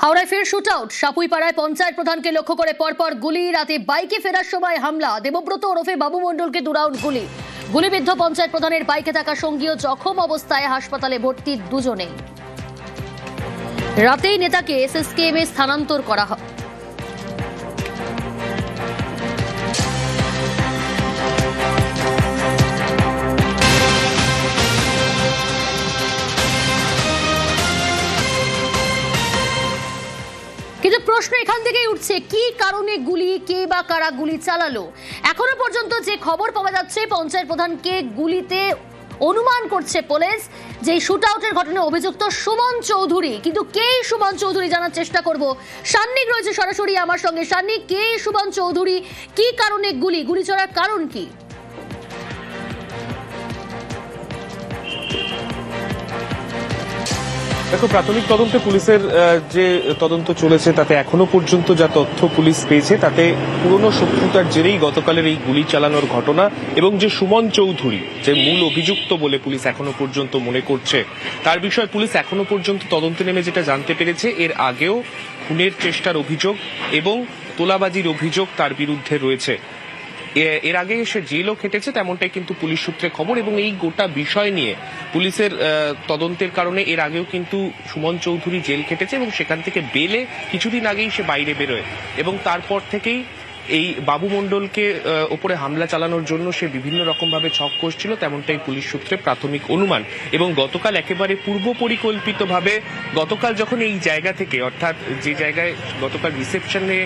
হাওড়ায় ফের shoot out. সাপুইপাড়ায় panchayat প্রধানকে লক্ষ্য করে পরপর গুলি। রাতে বাইকে ফেরার সময় হামলা। দেবব্রত ওরফে বাবু মণ্ডলকে 2 রাউন্ড গুলি। গুলিবিদ্ধ পঞ্চায়েত প্রধানের বাইকে থাকা সঙ্গীও জখম অবস্থায় হাসপাতালে ভর্তি দুজনেই। রাতেই নেতাকে এসএসকেএম এ স্থানান্তর করা হয়। কিন্তু প্রশ্ন এখান থেকেই উঠছে, কি কারণে গুলি, কে বা কারা গুলি চালালো। এখনো পর্যন্ত যে খবর পাওয়া যাচ্ছে, পঞ্চায়েত প্রধানকে গুলিতে অনুমান করছে পুলিশ যে শুট আউটের ঘটনায় অভিযুক্ত সুমন চৌধুরী। কিন্তু কে সুমন চৌধুরী জানার চেষ্টা করব। সান্নিক রয়েছে সরাসরি আমার সঙ্গে। সান্নিক, কে সুমন চৌধুরী, কি কারণে গুলি চলার কারণ কি? দেখো, প্রাথমিক তদন্তে পুলিশের যে তদন্ত চলেছে তাতে এখনো পর্যন্ত যা তথ্য পুলিশ পেয়েছে তাতে পুরনো শত্রুতার জেরেই গতকালের এই গুলি চালানোর ঘটনা এবং যে সুমন চৌধুরী যে মূল অভিযুক্ত বলে পুলিশ এখনো পর্যন্ত মনে করছে, তার বিষয়ে পুলিশ এখনো পর্যন্ত তদন্তে নেমে যেটা জানতে পেরেছে, এর আগেও খুনের চেষ্টার অভিযোগ এবং তোলাবাজির অভিযোগ তার বিরুদ্ধে রয়েছে। এর আগে সে জেলও খেটেছে, তেমনটাই কিন্তু পুলিশ সূত্রে খবর। এবং এই গোটা বিষয় নিয়ে পুলিশের তদন্তের কারণে এর আগেও কিন্তু সুমন চৌধুরী জেল খেটেছে এবং সেখান থেকে বেলে কিছুদিন আগেই সে বাইরে বেরোয় এবং তারপর থেকেই এই বাবু মণ্ডলকে ওপরে হামলা চালানোর জন্য সে বিভিন্ন রকম ভাবে ছক কষছিল, তেমনটাই পুলিশ সূত্রে প্রাথমিক অনুমান। এবং গতকাল একেবারে পূর্ব পরিকল্পিতভাবে গতকাল যখন এই জায়গা থেকে, অর্থাৎ যে জায়গায় গতকাল রিসেপশনে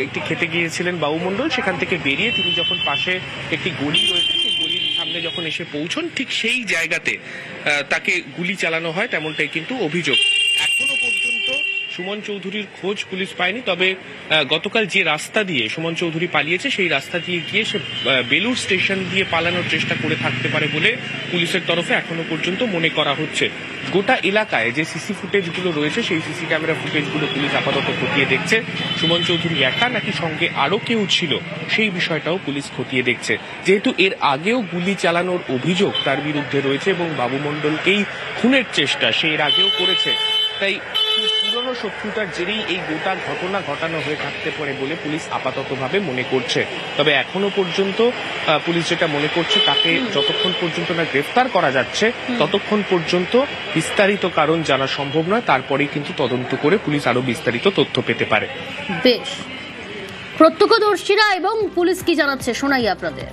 একটি খেতে গিয়েছিলেন বাবু মণ্ডল, সেখান থেকে বেরিয়ে তিনি যখন পাশে একটি গলি রয়েছে সেই গলির সামনে যখন এসে পৌঁছন, ঠিক সেই জায়গাতে তাকে গুলি চালানো হয়, তেমনটাই কিন্তু অভিযোগ। এখনো পর্যন্ত সুমন চৌধুরীর খোঁজ পুলিশ পায়নি, তবে গতকাল যে রাস্তা দিয়ে সুমন চৌধুরী পালিয়েছে সেই রাস্তা দিয়ে গিয়ে সে বেলুর স্টেশন দিয়ে পালানোর চেষ্টা করে থাকতে পারে বলে পুলিশের তরফে এখনো পর্যন্ত মনে করা হচ্ছে। গোটা এলাকায় যে সিসি ফুটেজগুলো রয়েছে সেই সিসি ক্যামেরা ফুটেজগুলো পুলিশ আপাতত খতিয়ে দেখছে। সুমন চৌধুরী একা নাকি সঙ্গে আরো কেউ ছিল সেই বিষয়টাও পুলিশ খতিয়ে দেখছে। যেহেতু এর আগেও গুলি চালানোর অভিযোগ তার বিরুদ্ধে রয়েছে এবং বাবু মণ্ডলকেই খুনের চেষ্টা সে এর আগেও করেছে, তাই পুরনো শত্রুতার জেরেই এই গোটা ঘটনা ঘটানো হয়ে থাকতে পারে বলে পুলিশ আপাততভাবে মনে করছে। তবে এখনো পর্যন্ত পুলিশ যেটা মনে করছে, তাকে যতক্ষণ পর্যন্ত না গ্রেফতার করা যাচ্ছে ততক্ষণ পর্যন্ত বিস্তারিত কারণ জানা সম্ভব নয়। তারপরেই কিন্তু তদন্ত করে পুলিশ আরো বিস্তারিত তথ্য পেতে পারে। বেশ, প্রত্যক্ষদর্শীরা এবং পুলিশ কি জানাচ্ছে শোনাই আপনাদের।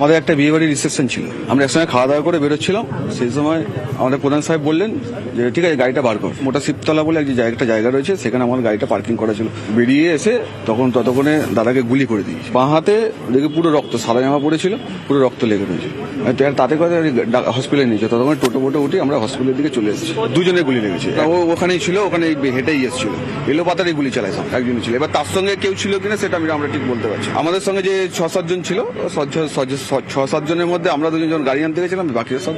আমাদের একটা বিয়ে বাড়ির রিসেপশন ছিল, আমরা একসঙ্গে খাওয়া দাওয়া করে বেরোচ্ছিলাম। সেই সময় আমাদের প্রধান সাহেব বললেন যে ঠিক আছে গাড়িটা বার কর। মোটা শিবতলা বলে একটা জায়গা রয়েছে, সেখানে আমার গাড়িটা পার্কিং করা ছিল। বেরিয়ে এসে ততক্ষণে দাদাকে গুলি করে দিয়েছি। বাঁ হাতে দেখে পুরো রক্ত, সাদা জামা পড়েছিল, পুরো রক্ত লেগে রয়েছে। তাতে করে হসপিটালে নিয়েছে। ততক্ষণ টোটো উঠে আমরা হসপিটালের দিকে চলে এসেছি। দুজনের গুলি লেগেছে। ও ওখানেই ছিল, ওখানে হেঁটেই এসেছিল। এলো পাতারে গুলি চালাইছে একজন ছিল। এবার তার সঙ্গে কেউ ছিল কিনা সেটা আমরা ঠিক বলতে পারছি। আমাদের সঙ্গে যে 6-7 জন ছিল, 6-7 জনের মধ্যে আমরা 2 জন গাড়ি আনতে গেছিলাম। বাকি সব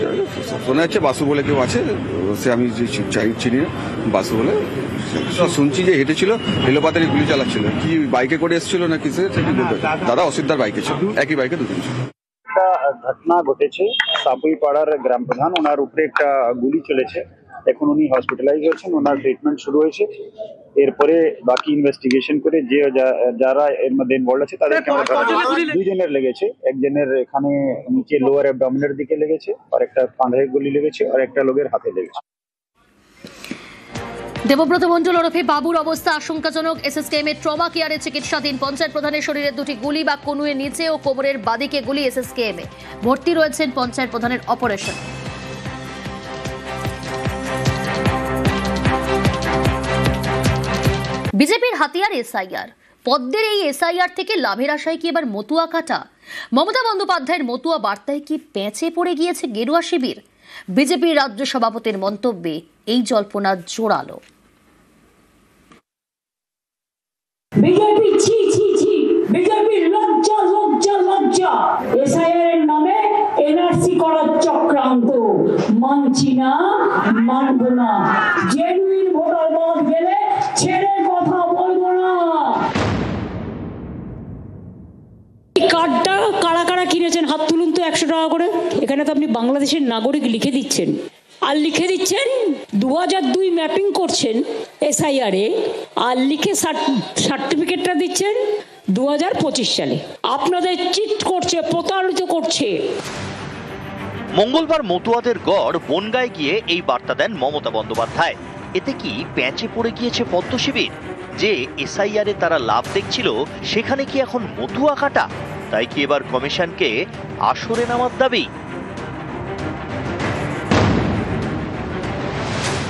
শোনা যাচ্ছে বাসু বলে কেউ আছে, সে আমি চিনি না, বাসু বলে শুনছি যে হেঁটেছিল, এলোপাতারি গুলি চালাচ্ছিল। কি বাইকে করে এসেছিল না কিসে সেটি বলতে, দাদা অসিদ্ধার বাইকে ছিল, একই বাইকে 2 জন ছিল। একটা ঘটনা ঘটেছে সাপুইপাড়ার গ্রাম প্রধান, ওনার উপরে একটা গুলি চলেছে। এখন উনি হসপিটালাইজ হয়েছেন, ওনার ট্রিটমেন্ট শুরু হয়েছে। এরপরে বাকি ইনভেস্টিগেশন করে যে যারা এর মধ্যে ইনভলভ আছে তাদেরকে আমরা ধরা। 2 জনের লেগেছে, একজনের এখানে নিচে লোয়ার অ্যাবডোমিনের দিকে লেগেছে, আর একটা কাঁধে গুলি লেগেছে, আর একটা লোকের হাতে লেগেছে। দেবব্রত মণ্ডল ওরফে বাবুর অবস্থা আশঙ্কাজনক। এসএসকেএম এর ট্রমা কেয়ারে চিকিৎসাধীন। পঞ্চায়েত প্রধানের শরীরে 2টি গুলি বা কনুয়ের নিচে ও কোমরের বাদিকে গুলি। এসএসকেএম এ ভর্তি রয়েছেন পঞ্চায়েত প্রধানের অপারেশন। বিজেপির হাতিয়ার এসআইআর। পদ্মের এই এসআইআর থেকে লাভের আশায় কি এবার মতুয়া কাটা? মমতা বন্দ্যোপাধ্যায়ের মতুয়া বার্তায় কি পেঁচে পড়ে গিয়েছে গেরুয়া শিবির? বিজেপির রাজ্য সভাপতির মন্তব্যে এই জল্পনা জোরালো। বিজেপি ছি ছি ছি, বিজেপি লজ্জা লজ্জা লজ্জা। এসআইআর এর নামে এনআরসি করার চক্রান্ত, মানছি না, মানব না। জেনুইন ভোটার বাদ গেলে ছেড়ে কথা বলবো না। কার্ডটা কারা কারা কিনেছেন হাত তুলুন তো 100 টাকা করে। এখানে তো আপনি বাংলাদেশের নাগরিক লিখে দিচ্ছেন, আর লিখে দিচ্ছেন 2002 ম্যাপিং করছেন এসআইআরে আর লিখে সার্টিফিকেটটা দিচ্ছেন 2025 সালে। আপনাদের চিট করছে, প্রতারিত করছে। মঙ্গলবার মতুয়াদের গড় বনগাঁয় গিয়ে এই বার্তা দেন মমতা বন্দ্যোপাধ্যায়। এতে কি প্যাঁচে পড়ে গিয়েছে পদ্ম শিবির? যে এসআইআরে তারা লাভ দেখছিল সেখানে কি এখন মতুয়া কাটা? তাই কি এবার কমিশনকে আসরে নামার দাবি?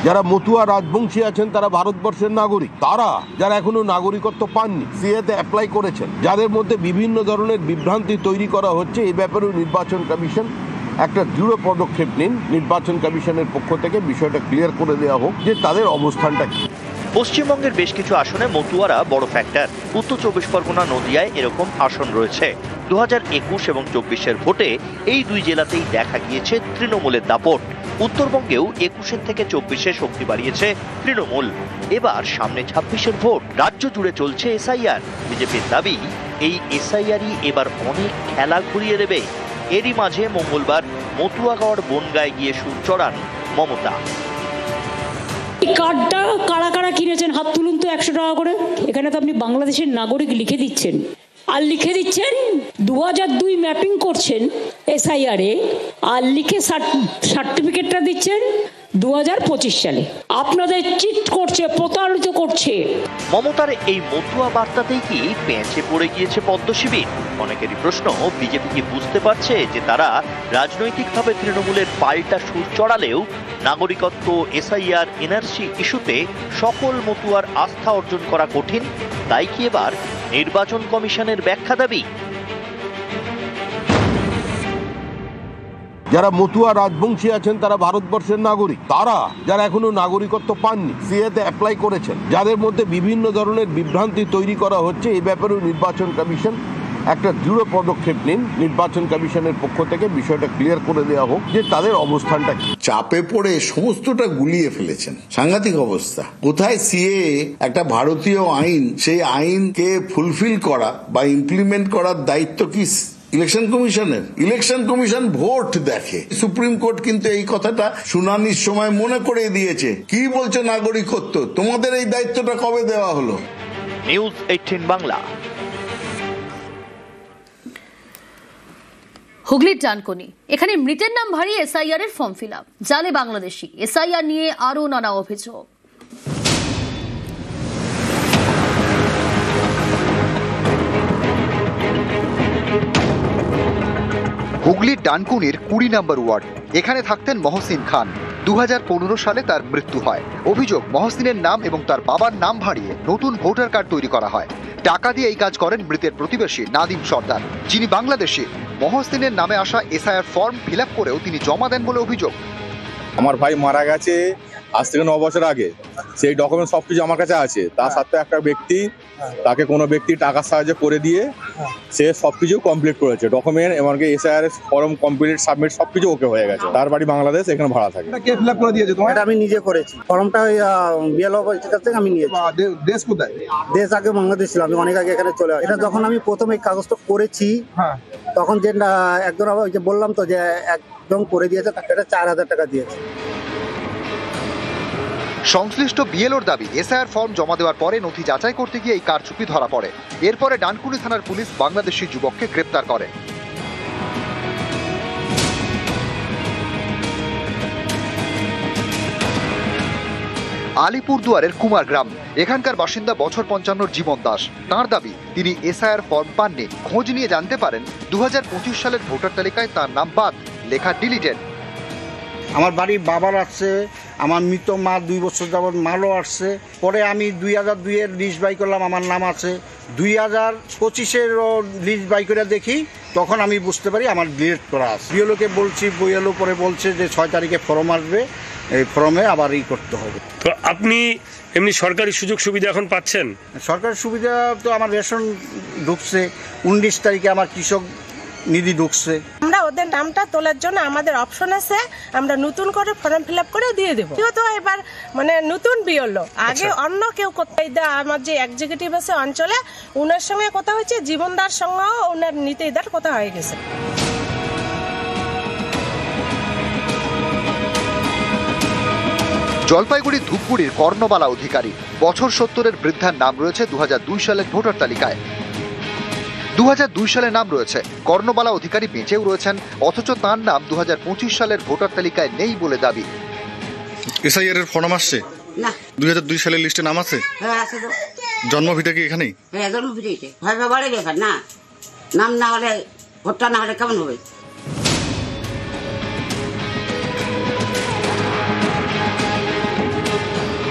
যারা মতুয়া রাজবংশী আছেন তারা ভারতবর্ষের নাগরিক, তারা যারা এখনো নাগরিকত্ব পাননি সিএতে অ্যাপ্লাই করেছেন, যাদের মধ্যে বিভিন্ন ধরনের বিভ্রান্তি তৈরি করা হচ্ছে, এই ব্যাপারেও নির্বাচন কমিশন একটা দৃঢ় পদক্ষেপ নিন। নির্বাচন কমিশনের পক্ষ থেকে বিষয়টা ক্লিয়ার করে দেওয়া হোক যে তাদের অবস্থানটা কি। পশ্চিমবঙ্গের বেশ কিছু আসনে মতুয়ারা বড় ফ্যাক্টর। উত্তর 24 পরগনা, নদিয়ায় এরকম আসন রয়েছে। 2021 এবং 24-এর ভোটে এই দুই জেলাতেই দেখা গিয়েছে তৃণমূলের দাপট। উত্তরবঙ্গেও 21-এর থেকে 24-এ শক্তি বাড়িয়েছে তৃণমূল। এবার সামনে 26-এর ভোট, রাজ্য জুড়ে চলছে এসআইআর। বিজেপির দাবি এই এসআইআরই এবার অনেক খেলা ঘুরিয়ে দেবে। এরই মাঝে মঙ্গলবার মতুয়াগড় বনগাঁয় গিয়ে সুর চড়ান মমতা। এই কার্ডটা কারা কারা কিনেছেন হাত তুলুন তো 100 টাকা করে। এখানে তো আপনি বাংলাদেশের নাগরিক লিখে দিচ্ছেন, আর লিখে দিচ্ছেন 2002 ম্যাপিং করছেন এসআইআরে, আর লিখে সার্টিফিকেটটা দিচ্ছেন 2025 সালে। আপনাদের চিট করছে, প্রতারিত করছে। মমতার এই মতুয়া বার্তাতেই কি প্যাঁচে পড়ে গিয়েছে পদ্ম শিবির? অনেকেরই প্রশ্ন, বিজেপি কি বুঝতে পারছে যে তারা রাজনৈতিকভাবে তৃণমূলের পাল্টা সুর চড়ালেও নাগরিকত্ব, এসআইআর, এনআরসি ইস্যুতে সকল মতুয়ার আস্থা অর্জন করা কঠিন? তাই কি এবার নির্বাচন কমিশনের ব্যাখ্যা দাবি? যারা মতুয়া রাজবংশী আছেন তারা ভারতবর্ষের নাগরিক, তারা যারা এখনো নাগরিকত্ব পাননি সিএতে অ্যাপ্লাই করেছেন, যাদের মধ্যে বিভিন্ন ধরনের বিভ্রান্তি তৈরি করা হচ্ছে, এই ব্যাপারেও নির্বাচন কমিশন একটা দৃঢ় পদক্ষেপ নিন। নির্বাচন কমিশনের পক্ষ থেকে বিষয়টা ক্লিয়ার করে দেওয়া হোক যে তাদের অবস্থানটা কি। চাপে পড়ে সমস্তটা গুলিয়ে ফেলেছেন, সাংঘাতিক অবস্থা। কোথায় সিএ একটা ভারতীয় আইন, সেই আইনকে ফুলফিল করা বা ইমপ্লিমেন্ট করার দায়িত্ব কি ইলেকশন কমিশনের? ইলেকশন কমিশন ভোট দেখে। সুপ্রিম কোর্ট কিন্তু এই কথাটা শুনানির সময় মনে করে দিয়েছে। কি বলছে নাগরিকত্ব? তোমাদের এই দায়িত্বটা কবে দেওয়া হলো? নিউজ 18 বাংলা। হুগলির ডানকুনি, এখানে মৃতের নাম ভারী এসআইআর এর ফর্ম ফিল আপ, জালে বাংলাদেশি। এসআইআর নিয়ে আরো নানা অভিযোগ। হুগলির ডানকুনির 20 নম্বর ওয়ার্ড। এখানে থাকতেন মহসিন খান। 2015 সালে তার মৃত্যু হয়। অভিযোগ, মহসিনের নাম এবং তার বাবার নাম ভাড়িয়ে নতুন ভোটার কার্ড তৈরি করা হয়। টাকা দিয়ে এই কাজ করেন মৃতের প্রতিবেশী নাদিম সর্দার, যিনি বাংলাদেশি। মহসিনের নামে আসা এসআইআর ফর্ম ফিল আপ করেও তিনি জমা দেন বলে অভিযোগ। আমার ভাই মারা গেছে আজ থেকে 9 বছর আগে, সেই ডকুমেন্ট সবকিছু আমার কাছে আছে। তার সাথে একটা ব্যক্তি, তাকে কোনো ব্যক্তি টাকার সাহায্য করে দিয়ে সে সবকিছু কমপ্লিট করেছে, ডকুমেন্ট এমনকি এসআইআর ফর্ম কমপ্লিট, সাবমিট সবকিছু ওকে হয়ে গেছে। তার বাড়ি বাংলাদেশ, এখানে ভাড়া থাকে। কে ফিল আপ করে দিয়েছে তোমার? এটা আমি নিজে করেছি। ফর্মটা বিএলও কাছ থেকে আমি নিয়েছি। দেশ কোথায়? দেশ আগে বাংলাদেশ ছিল, আমি অনেক আগে এখানে চলে আসি। এটা যখন আমি প্রথম এই কাগজটা করেছি তখন যে একজন ওই যে বললাম তো যে একদম করে দিয়েছে, তাকে 4000 টাকা দিয়েছে। সংশ্লিষ্ট বিএলওর দাবি, এসআইআর ফর্ম জমা দেওয়ার পরে নথি যাচাই করতে গিয়ে এই কারচুপি ধরা পড়ে। এরপরে ডানকুনি থানার পুলিশ বাংলাদেশি যুবককে গ্রেপ্তার করে। আলিপুরদুয়ারের কুমারগ্রাম, এখানকার বাসিন্দা বছর 55 জীবন দাস। তাঁর দাবি, তিনি এসআইআর ফর্ম পাননি। খোঁজ নিয়ে জানতে পারেন 2025 সালের ভোটার তালিকায় তার নাম বাদ, লেখা ডিলিটেড। আমার বাড়ির বাবার আসছে, আমার মৃত মা 2 বছর যাবৎ মালও আসছে। পরে আমি 2002-এর লিস্ট বাই করলাম, আমার নাম আছে। 2025-এর লিস্ট বাই করে দেখি, তখন আমি বুঝতে পারি আমার ডিলিট করা আছে। বিএলওকে বলছি, বিএলও পরে বলছে যে 6 তারিখে ফর্ম আসবে, এই ফর্মে আবার করতে হবে। তো আপনি এমনি সরকারি সুযোগ সুবিধা এখন পাচ্ছেন? সরকারি সুবিধা তো আমার রেশন ঢুকছে, 19 তারিখে আমার কৃষক নিধি ঢুকছে। আমরা ওদের নামটা তোলার জন্য আমাদের অপশন আছে, আমরা নতুন করে ফর্ম ফিল আপ করে দিয়ে দেবো। যেহেতু এবার মানে নতুন বিএলও, আগে অন্য কেউ কোথায় আমার যে এক্সিকিউটিভ আছে অঞ্চলে, ওনার সঙ্গে কথা হয়েছে, জীবনদার সঙ্গেও ওনার নীতিদার কথা হয়ে গেছে। জলপাইগুড়ি ধূপগুড়ির কর্ণবালা অধিকারী বছর 70-এর বৃদ্ধার নাম রয়েছে 2002 সালের ভোটার তালিকায়। 2002 সালে নাম রয়েছে, কর্ণবালা অধিকারী বেঁচেও রয়েছেন, অথচ তার নাম 2025 সালের ভোটার তালিকায় নেই বলে দাবি। এসআইআর এর ফর্ম আসছে না, 2002 সালের লিস্টে নাম আছে? হ্যাঁ আছে তো। জন্মভিটা কি এখানেই? হ্যাঁ জন্মভিটাইতে ভাই বাড়ি ব্যাপার না, নাম না হলে ভোটটা না হলে কেমন হবে?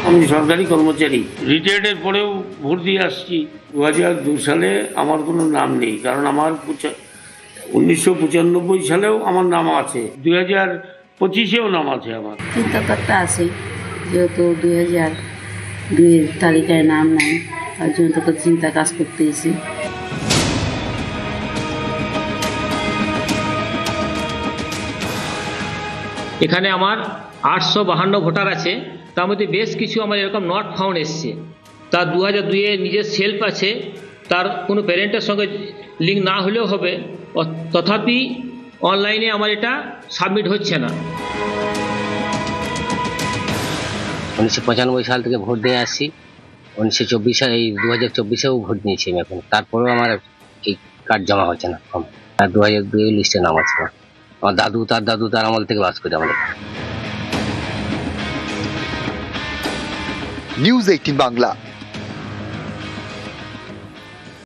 আমি সরকারি কর্মচারী, রিটায়ার্ডের পরেও ভোট দিয়ে আসছি। 2002 সালে আমার কোনো নাম নেই, কারণ আমার 1995 সালেও আমার নাম আছে, 2025-এও নাম আছে আমার। চিন্তা তো একটা আছে, যেহেতু 2002 তালিকায় নাম নাই, তার জন্য তো চিন্তা কাজ করতে গেছি। এখানে আমার 852 ভোটার আছে, তার মধ্যে বেশ কিছু আমার এরকম নট ফাউন্ড এসছে। তার 2002-এ নিজের সেলফ আছে, তার কোনো প্যারেন্টের সঙ্গে লিঙ্ক না হলেও হবে, তথাপি অনলাইনে আমার এটা সাবমিট হচ্ছে না। 1995 সাল থেকে ভোট দিয়ে আসছি, 1924 সালে, এই 2024-এও ভোট নিয়েছি আমি এখন, তারপরেও আমার এই কার্ড জমা হচ্ছে না, ফর্ম। আর 2002 লিস্টে নাম আছে না। আমার দাদু তার আমল থেকে বাস করে আমাদের। নিউজ 18 বাংলা।